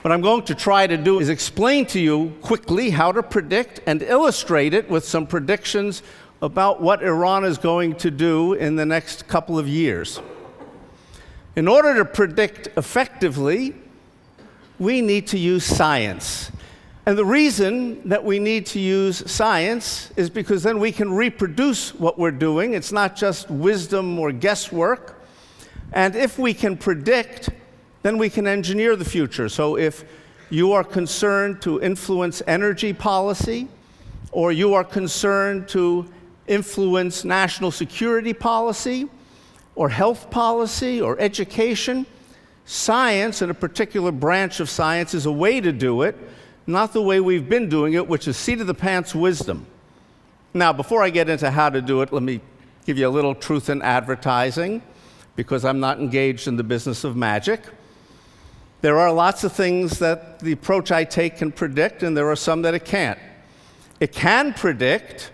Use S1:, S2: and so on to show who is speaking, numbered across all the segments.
S1: What I'm going to try to do is explain to you quickly how to predict and illustrate it with some predictions about what Iran is going to do in the next couple of years. In order to predict effectively, we need to use science. And the reason that we need to use science is because then we can reproduce what we're doing. It's not just wisdom or guesswork. And if we can predict, then we can engineer the future. So if you are concerned to influence energy policy, or you are concerned to influence national security policy, or health policy, or education, science, and a particular branch of science, is a way to do it, not the way we've been doing it, which is seat-of-the-pants wisdom. Now, before I get into how to do it, let me give you a little truth in advertising, because I'm not engaged in the business of magic. There are lots of things that the approach I take can predict, and there are some that it can't. It can predict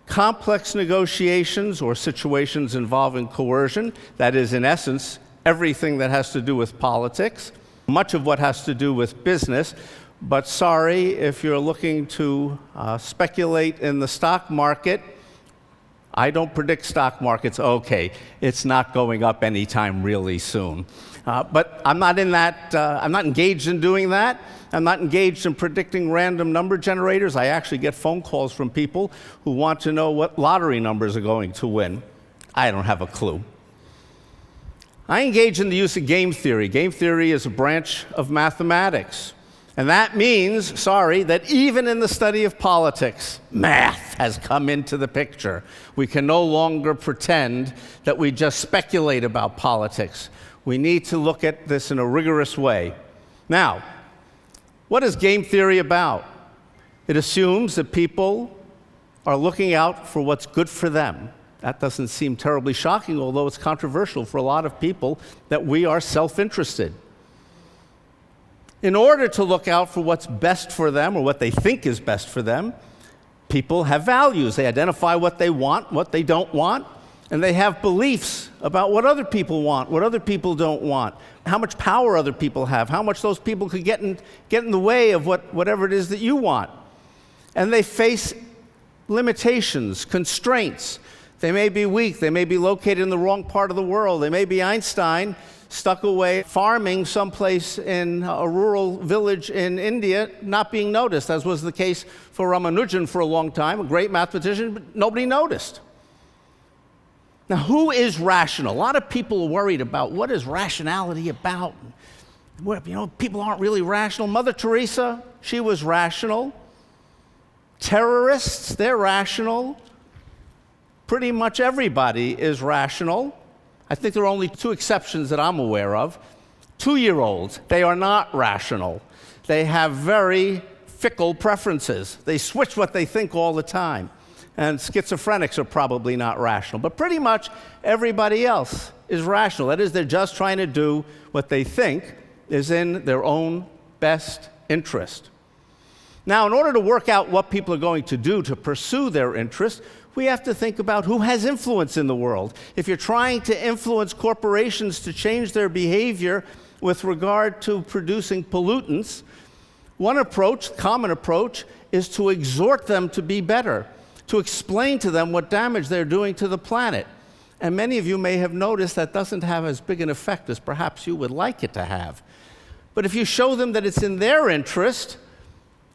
S1: complex negotiations or situations involving coercion. That is, in essence, everything that has to do with politics, much of what has to do with business. But sorry, if you're looking to speculate in the stock market, I don't predict stock markets. Okay, it's not going up anytime really soon. But I'm not in that, I'm not engaged in doing that. I'm not engaged in predicting random number generators. I actually get phone calls from people who want to know what lottery numbers are going to win. I don't have a clue. I engage in the use of game theory. Game theory is a branch of mathematics. And that means, sorry, that even in the study of politics, math has come into the picture. We can no longer pretend that we just speculate about politics. We need to look at this in a rigorous way. Now, what is game theory about? It assumes that people are looking out for what's good for them. That doesn't seem terribly shocking, although it's controversial for a lot of people that we are self-interested. In order to look out for what's best for them or what they think is best for them, people have values. They identify what they want, what they don't want, and they have beliefs about what other people want, what other people don't want, how much power other people have, how much those people could get in the way of whatever it is that you want. And they face limitations, constraints. They may be weak. They may be located in the wrong part of the world. They may be Einstein, stuck away farming someplace in a rural village in India, not being noticed, as was the case for Ramanujan for a long time, a great mathematician, but nobody noticed. Now, who is rational? A lot of people are worried about what is rationality about. People aren't really rational. Mother Teresa, she was rational. Terrorists, they're rational. Pretty much everybody is rational. I think there are only two exceptions that I'm aware of. 2-year-olds, they are not rational. They have very fickle preferences. They switch what they think all the time. And schizophrenics are probably not rational. But pretty much everybody else is rational. That is, they're just trying to do what they think is in their own best interest. Now, in order to work out what people are going to do to pursue their interest, we have to think about who has influence in the world. If you're trying to influence corporations to change their behavior with regard to producing pollutants, one approach, common approach, is to exhort them to be better, to explain to them what damage they're doing to the planet. And many of you may have noticed that doesn't have as big an effect as perhaps you would like it to have. But if you show them that it's in their interest,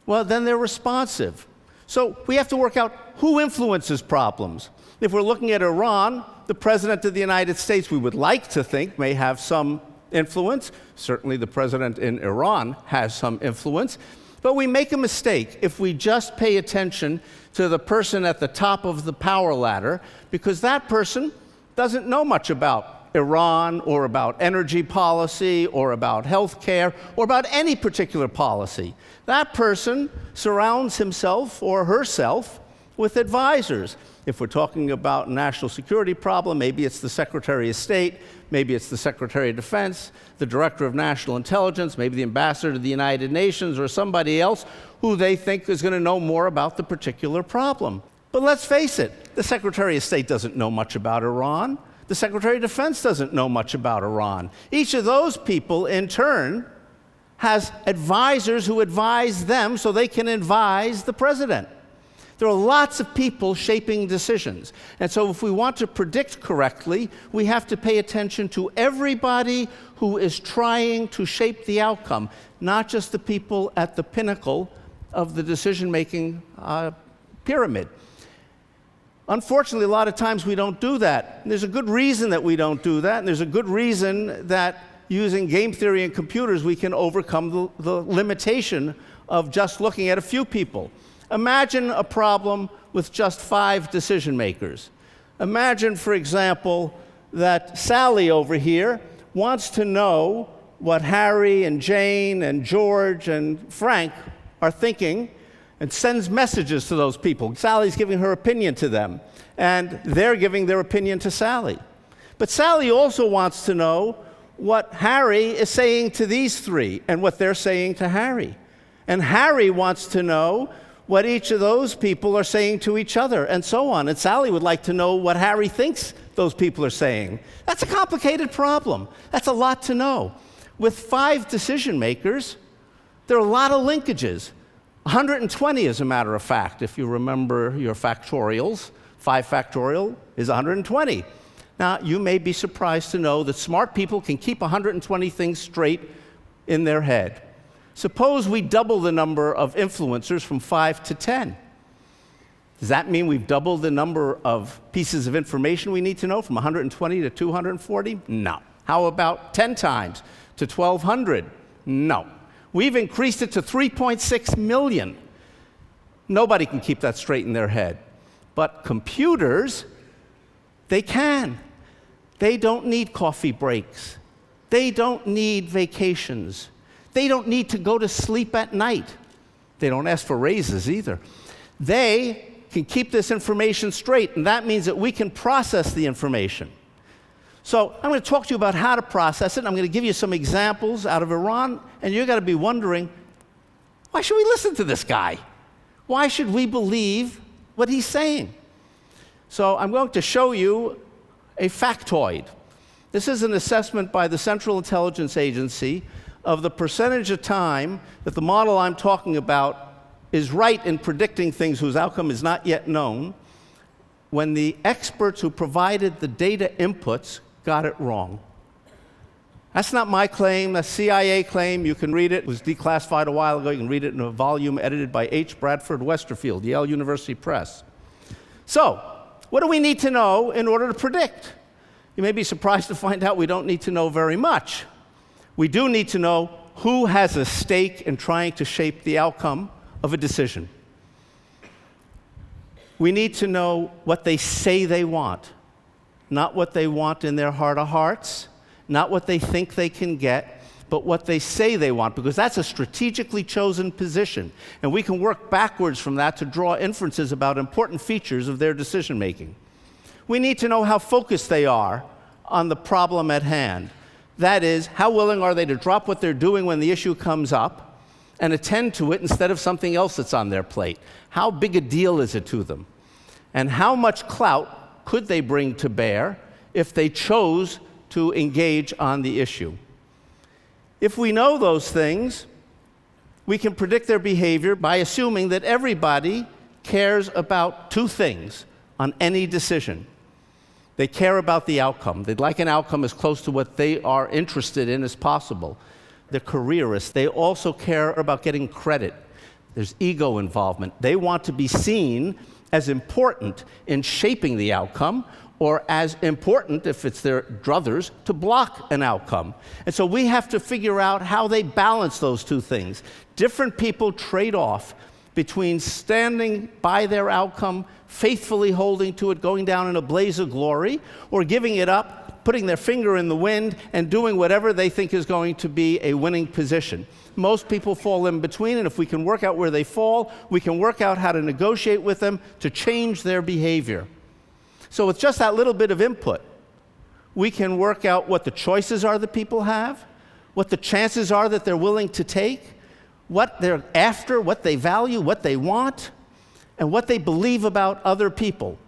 S1: well, then they're responsive. So we have to work out who influences problems. If we're looking at Iran, the President of the United States, we would like to think, may have some influence. Certainly the President in Iran has some influence. But we make a mistake if we just pay attention to the person at the top of the power ladder, because that person doesn't know much about Iran or about energy policy or about health care or about any particular policy. That person surrounds himself or herself with advisors. If we're talking about a national security problem, maybe it's the Secretary of State, maybe it's the Secretary of Defense, the Director of National Intelligence, maybe the Ambassador to the United Nations, or somebody else who they think is going to know more about the particular problem. But let's face it, the Secretary of State doesn't know much about Iran. The Secretary of Defense doesn't know much about Iran. Each of those people, in turn, has advisors who advise them so they can advise the president. There are lots of people shaping decisions. And so if we want to predict correctly, we have to pay attention to everybody who is trying to shape the outcome, not just the people at the pinnacle of the decision-making pyramid. Unfortunately, a lot of times we don't do that. And there's a good reason that we don't do that, and there's a good reason that using game theory and computers we can overcome the limitation of just looking at a few people. Imagine a problem with just 5 decision makers. Imagine, for example, that Sally over here wants to know what Harry and Jane and George and Frank are thinking and sends messages to those people. Sally's giving her opinion to them, and they're giving their opinion to Sally. But Sally also wants to know what Harry is saying to these 3 and what they're saying to Harry. And Harry wants to know what each of those people are saying to each other, and so on. And Sally would like to know what Harry thinks those people are saying. That's a complicated problem. That's a lot to know. With 5 decision makers, there are a lot of linkages. 120, as a matter of fact, if you remember your factorials. 5 factorial is 120. Now, you may be surprised to know that smart people can keep 120 things straight in their head. Suppose we double the number of influencers from 5 to 10. Does that mean we've doubled the number of pieces of information we need to know from 120 to 240? No. How about 10 times to 1,200? No. We've increased it to 3.6 million. Nobody can keep that straight in their head. But computers, they can. They don't need coffee breaks. They don't need vacations. They don't need to go to sleep at night. They don't ask for raises either. They can keep this information straight, and that means that we can process the information. So I'm going to talk to you about how to process it. I'm going to give you some examples out of Iran, and you've got to be wondering, why should we listen to this guy? Why should we believe what he's saying? So I'm going to show you a factoid. This is an assessment by the Central Intelligence Agency of the percentage of time that the model I'm talking about is right in predicting things whose outcome is not yet known, when the experts who provided the data inputs got it wrong. That's not my claim, that's CIA claim. You can read it. It was declassified a while ago. You can read it in a volume edited by H. Bradford Westerfield, Yale University Press. So, what do we need to know in order to predict? You may be surprised to find out we don't need to know very much. We do need to know who has a stake in trying to shape the outcome of a decision. We need to know what they say they want, not what they want in their heart of hearts, not what they think they can get, but what they say they want, because that's a strategically chosen position. And we can work backwards from that to draw inferences about important features of their decision-making. We need to know how focused they are on the problem at hand. That is, how willing are they to drop what they're doing when the issue comes up and attend to it instead of something else that's on their plate? How big a deal is it to them? And how much clout could they bring to bear if they chose to engage on the issue? If we know those things, we can predict their behavior by assuming that everybody cares about 2 things on any decision. They care about the outcome. They'd like an outcome as close to what they are interested in as possible. They're careerists. They also care about getting credit. There's ego involvement. They want to be seen as important in shaping the outcome, or as important, if it's their druthers, to block an outcome. And so we have to figure out how they balance those 2 things. Different people trade off between standing by their outcome, faithfully holding to it, going down in a blaze of glory, or giving it up, putting their finger in the wind, and doing whatever they think is going to be a winning position. Most people fall in between, and if we can work out where they fall, we can work out how to negotiate with them to change their behavior. So with just that little bit of input, we can work out what the choices are that people have, what the chances are that they're willing to take, what they're after, what they value, what they want, and what they believe about other people.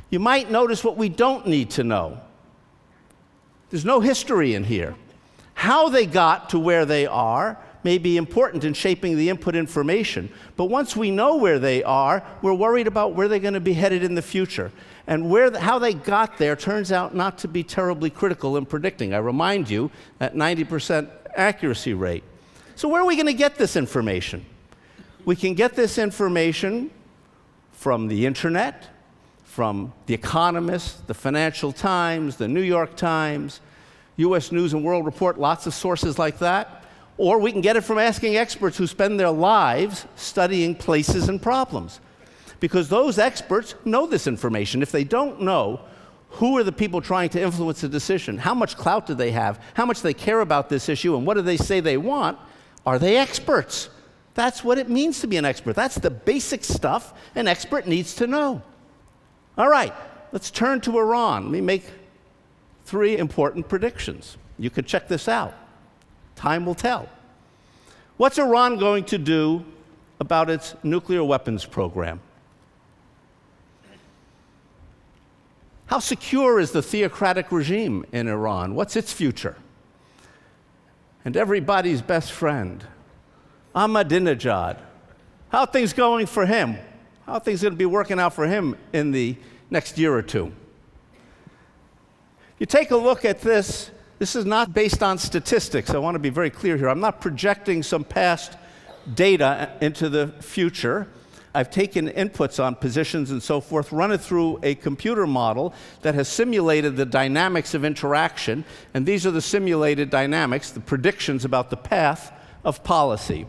S1: You might notice what we don't need to know. There's no history in here. How they got to where they are may be important in shaping the input information. But once we know where they are, we're worried about where they're going to be headed in the future. And how they got there turns out not to be terribly critical in predicting. I remind you, at 90% accuracy rate. So where are we going to get this information? We can get this information from the internet, from The Economist, the Financial Times, the New York Times, U.S. News and World Report, lots of sources like that. Or we can get it from asking experts who spend their lives studying places and problems. Because those experts know this information. If they don't know, who are the people trying to influence the decision? How much clout do they have? How much they care about this issue? And what do they say they want? Are they experts? That's what it means to be an expert. That's the basic stuff an expert needs to know. All right, let's turn to Iran. Let me make 3 important predictions. You could check this out. Time will tell. What's Iran going to do about its nuclear weapons program? How secure is the theocratic regime in Iran? What's its future? And everybody's best friend, Ahmadinejad. How are things going for him? How are things going to be working out for him in the next year or two? You take a look at this. This is not based on statistics. I want to be very clear here. I'm not projecting some past data into the future. I've taken inputs on positions and so forth, run it through a computer model that has simulated the dynamics of interaction, and these are the simulated dynamics, the predictions about the path of policy.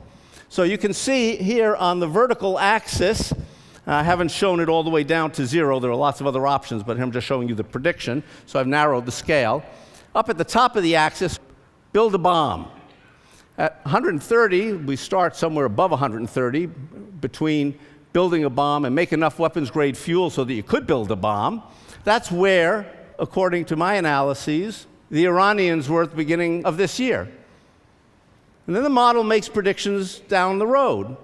S1: So you can see here on the vertical axis, I haven't shown it all the way down to 0. There are lots of other options, but I'm just showing you the prediction, so I've narrowed the scale. Up at the top of the axis, build a bomb. At 130, we start somewhere above 130, between building a bomb and make enough weapons-grade fuel so that you could build a bomb. That's where, according to my analyses, the Iranians were at the beginning of this year. And then the model makes predictions down the road.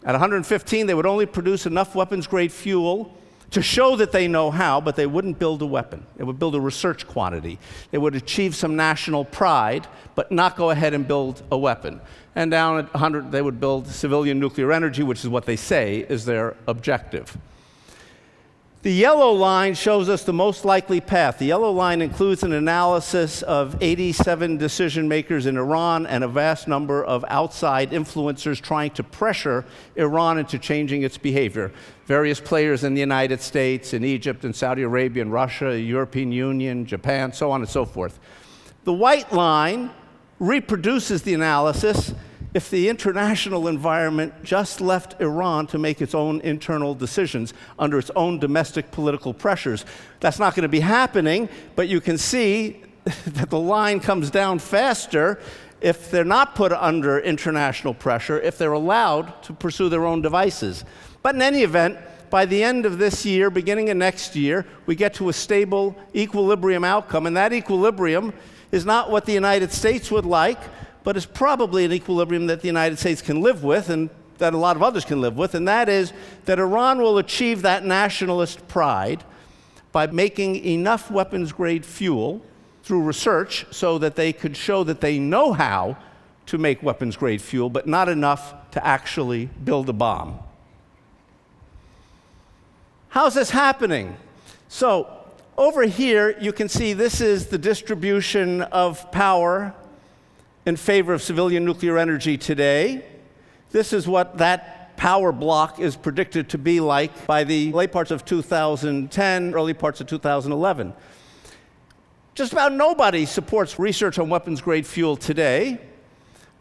S1: At 115, they would only produce enough weapons-grade fuel to show that they know how, but they wouldn't build a weapon. They would build a research quantity. They would achieve some national pride, but not go ahead and build a weapon. And down at 100, they would build civilian nuclear energy, which is what they say is their objective. The yellow line shows us the most likely path. The yellow line includes an analysis of 87 decision makers in Iran and a vast number of outside influencers trying to pressure Iran into changing its behavior. Various players in the United States, in Egypt, in Saudi Arabia, in Russia, European Union, Japan, so on and so forth. The white line reproduces the analysis if the international environment just left Iran to make its own internal decisions under its own domestic political pressures. That's not going to be happening, but you can see that the line comes down faster if they're not put under international pressure, if they're allowed to pursue their own devices. But in any event, by the end of this year, beginning of next year, we get to a stable equilibrium outcome, and that equilibrium is not what the United States would like, but is probably an equilibrium that the United States can live with and that a lot of others can live with, and that is that Iran will achieve that nationalist pride by making enough weapons-grade fuel through research so that they could show that they know how to make weapons-grade fuel, but not enough to actually build a bomb. How's this happening? So over here, you can see this is the distribution of power in favor of civilian nuclear energy today. This is what that power block is predicted to be like by the late parts of 2010, early parts of 2011. Just about nobody supports research on weapons-grade fuel today,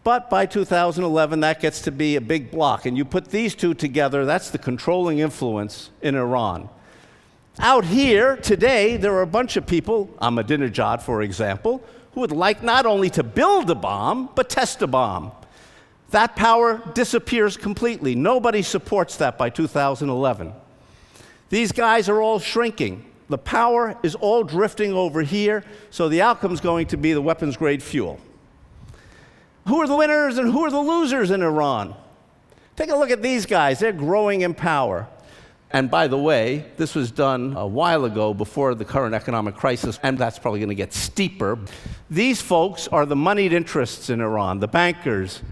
S1: but by 2011, that gets to be a big block. And you put these two together, that's the controlling influence in Iran. Out here, today, there are a bunch of people, Ahmadinejad, for example, who would like not only to build a bomb, but test a bomb. That power disappears completely. Nobody supports that by 2011. These guys are all shrinking. The power is all drifting over here, so the outcome is going to be the weapons-grade fuel. Who are the winners and who are the losers in Iran? Take a look at these guys. They're growing in power. And by the way, this was done a while ago before the current economic crisis, and that's probably going to get steeper. These folks are the moneyed interests in Iran, the bankers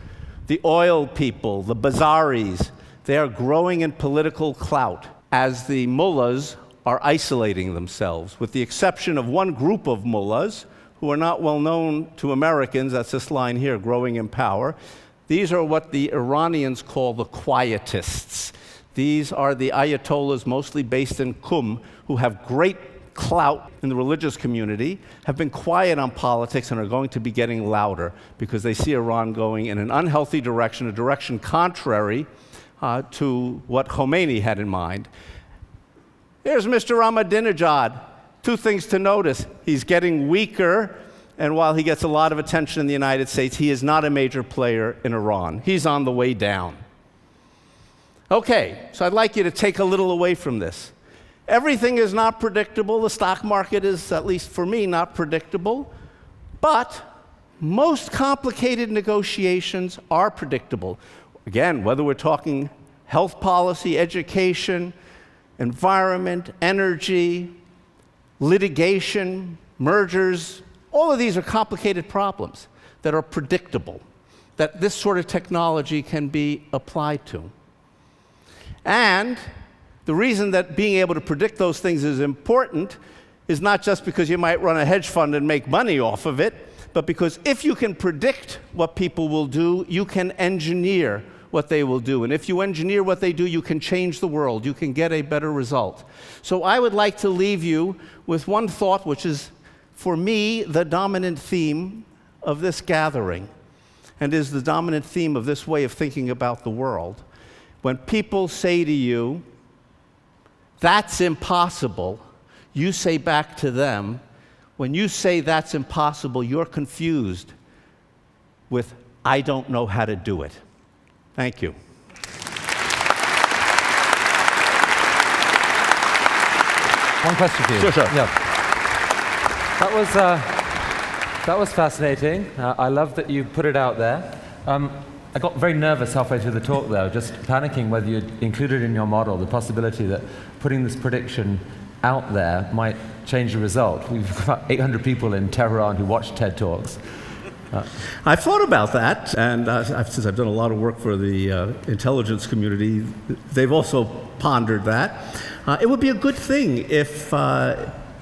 S1: The oil people, the bazaris, they are growing in political clout as the mullahs are isolating themselves, with the exception of one group of mullahs who are not well known to Americans. That's this line here, growing in power. These are what the Iranians call the quietists. These are the ayatollahs, mostly based in Qum, who have great clout in the religious community, have been quiet on politics, and are going to be getting louder because they see Iran going in an unhealthy direction, a direction contrary to what Khomeini had in mind. Here's Mr. Ahmadinejad. Two things to notice. He's getting weaker, and while he gets a lot of attention in the United States, he is not a major player in Iran. He's on the way down. Okay, so I'd like you to take a little away from this. Everything is not predictable. The stock market is, at least for me, not predictable. But most complicated negotiations are predictable. Again, whether we're talking health policy, education, environment, energy, litigation, mergers, all of these are complicated problems that are predictable, that this sort of technology can be applied to. And the reason that being able to predict those things is important is not just because you might run a hedge fund and make money off of it, but because if you can predict what people will do, you can engineer what they will do. And if you engineer what they do, you can change the world. You can get a better result. So I would like to leave you with one thought, which is, for me, the dominant theme of this gathering, and is the dominant theme of this way of thinking about the world. When people say to you, "That's impossible," you say back to them, when you say that's impossible, you're confused with, "I don't know how to do it." Thank you.
S2: One question for you.
S1: Sure.
S2: Yeah. That was fascinating. I love that you put it out there. I got very nervous halfway through the talk, though, just panicking whether you'd included in your model the possibility that putting this prediction out there might change the result. We've got about 800 people in Tehran who watch TED Talks.
S1: I've thought about that, and since I've done a lot of work for the intelligence community, they've also pondered that. It would be a good thing if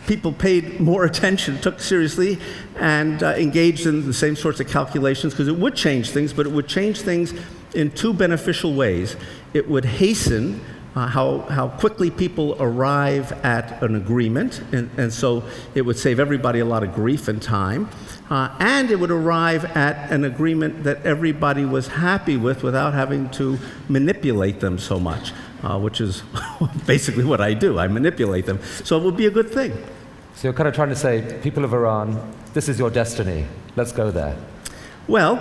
S1: people paid more attention, took seriously, and engaged in the same sorts of calculations, because it would change things, but it would change things in two beneficial ways. It would hasten how quickly people arrive at an agreement, and so it would save everybody a lot of grief and time, and it would arrive at an agreement that everybody was happy with without having to manipulate them so much, which is basically what I do. I manipulate them. So it would be a good thing.
S2: So you're kind of trying to say, people of Iran, this is your destiny. Let's go there.
S1: Well,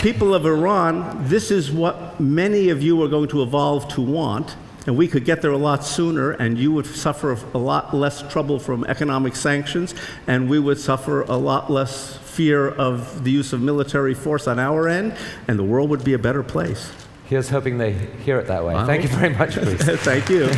S1: people of Iran, this is what many of you are going to evolve to want. And we could get there a lot sooner, and you would suffer a lot less trouble from economic sanctions, and we would suffer a lot less fear of the use of military force on our end, and the world would be a better place.
S2: Here's hoping they hear it that way. Thank you very much, Bruce.
S1: Thank you.